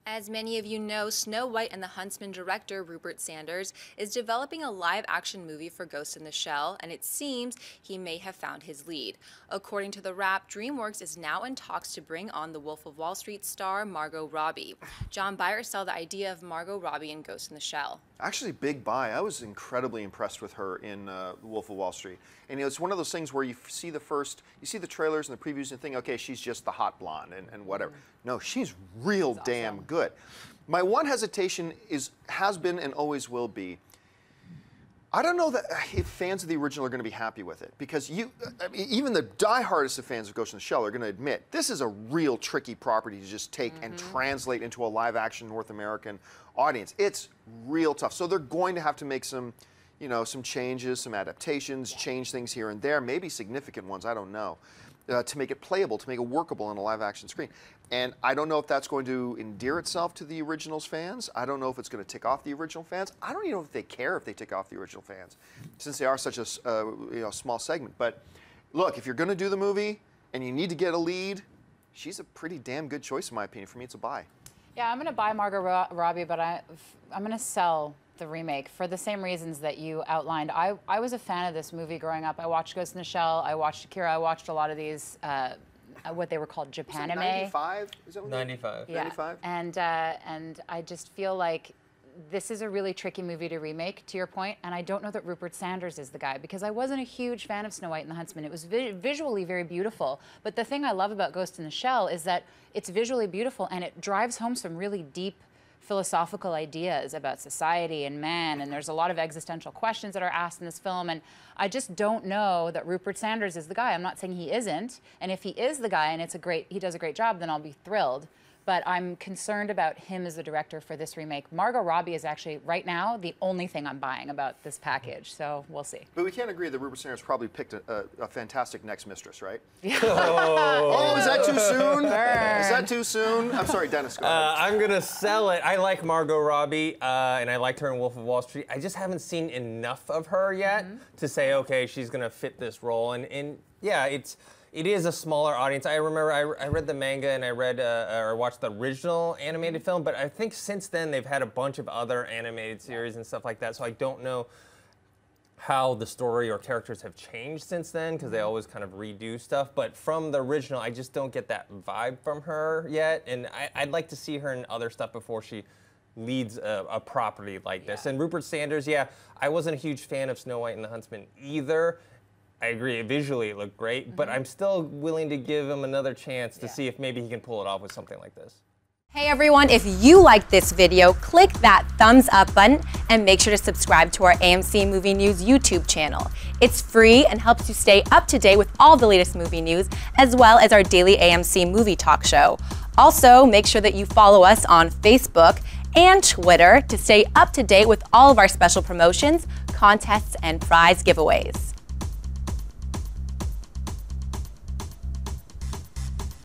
As many of you know, Snow White and the Huntsman director Rupert Sanders is developing a live-action movie for Ghost in the Shell, and it seems he may have found his lead. According to The Wrap, DreamWorks is now in talks to bring on the Wolf of Wall Street star Margot Robbie. John, buy or sell the idea of Margot Robbie in Ghost in the Shell? Actually, big buy. I was incredibly impressed with her in Wolf of Wall Street. And you know, it's one of those things where you see the trailers and the previews and think, okay, she's just the hot blonde and whatever. No, she's real damn good. My one hesitation has been and always will be, I don't know that if fans of the original are going to be happy with it, because even the diehardest of fans of Ghost in the Shell are going to admit this is a real tricky property to just take and translate into a live-action North American audience. It's real tough. So they're going to have to make some, you know, some changes, some adaptations, change things here and there, maybe significant ones, I don't know, to make it playable, to make it workable on a live-action screen. And I don't know if that's going to endear itself to the original's fans. I don't know if it's going to tick off the original fans. I don't even know if they care if they tick off the original fans, since they are such a small segment. But look, if you're going to do the movie and you need to get a lead, she's a pretty damn good choice in my opinion. For me, it's a buy. Yeah, I'm going to buy Margot Robbie, but I'm going to sell the remake for the same reasons that you outlined. I was a fan of this movie growing up. I watched Ghost in the Shell. I watched Akira. I watched a lot of these. What they were called Japanime. 95? Is that what 95. Yeah. 95? And I just feel like this is a really tricky movie to remake, to your point, and I don't know that Rupert Sanders is the guy, because I wasn't a huge fan of Snow White and the Huntsman. It was visually very beautiful, but the thing I love about Ghost in the Shell is that it's visually beautiful and it drives home some really deep philosophical ideas about society and man, and there's a lot of existential questions that are asked in this film, and I just don't know that Rupert Sanders is the guy. I'm not saying he isn't, and if he is the guy and he does a great job, then I'll be thrilled. But I'm concerned about him as the director for this remake. Margot Robbie is actually, right now, the only thing I'm buying about this package, so we'll see. But we can't agree that Rupert Sanders probably picked a fantastic next mistress, right? Oh, is that too soon? Is that too soon? I'm sorry, Dennis, go ahead. I'm going to sell it. I like Margot Robbie, and I liked her in Wolf of Wall Street. I just haven't seen enough of her yet to say, okay, she's going to fit this role. And yeah, it is a smaller audience. I remember I read the manga and I read or watched the original animated film, but I think since then they've had a bunch of other animated series and stuff like that, so I don't know how the story or characters have changed since then, because they always kind of redo stuff. But from the original, I just don't get that vibe from her yet, and I'd like to see her in other stuff before she leads a property like this. And Rupert Sanders, yeah, I wasn't a huge fan of Snow White and the Huntsman either. I agree, visually it looked great, but I'm still willing to give him another chance to see if maybe he can pull it off with something like this. Hey everyone, if you liked this video, click that thumbs up button and make sure to subscribe to our AMC Movie News YouTube channel. It's free and helps you stay up to date with all the latest movie news, as well as our daily AMC movie talk show. Also, make sure that you follow us on Facebook and Twitter to stay up to date with all of our special promotions, contests, and prize giveaways.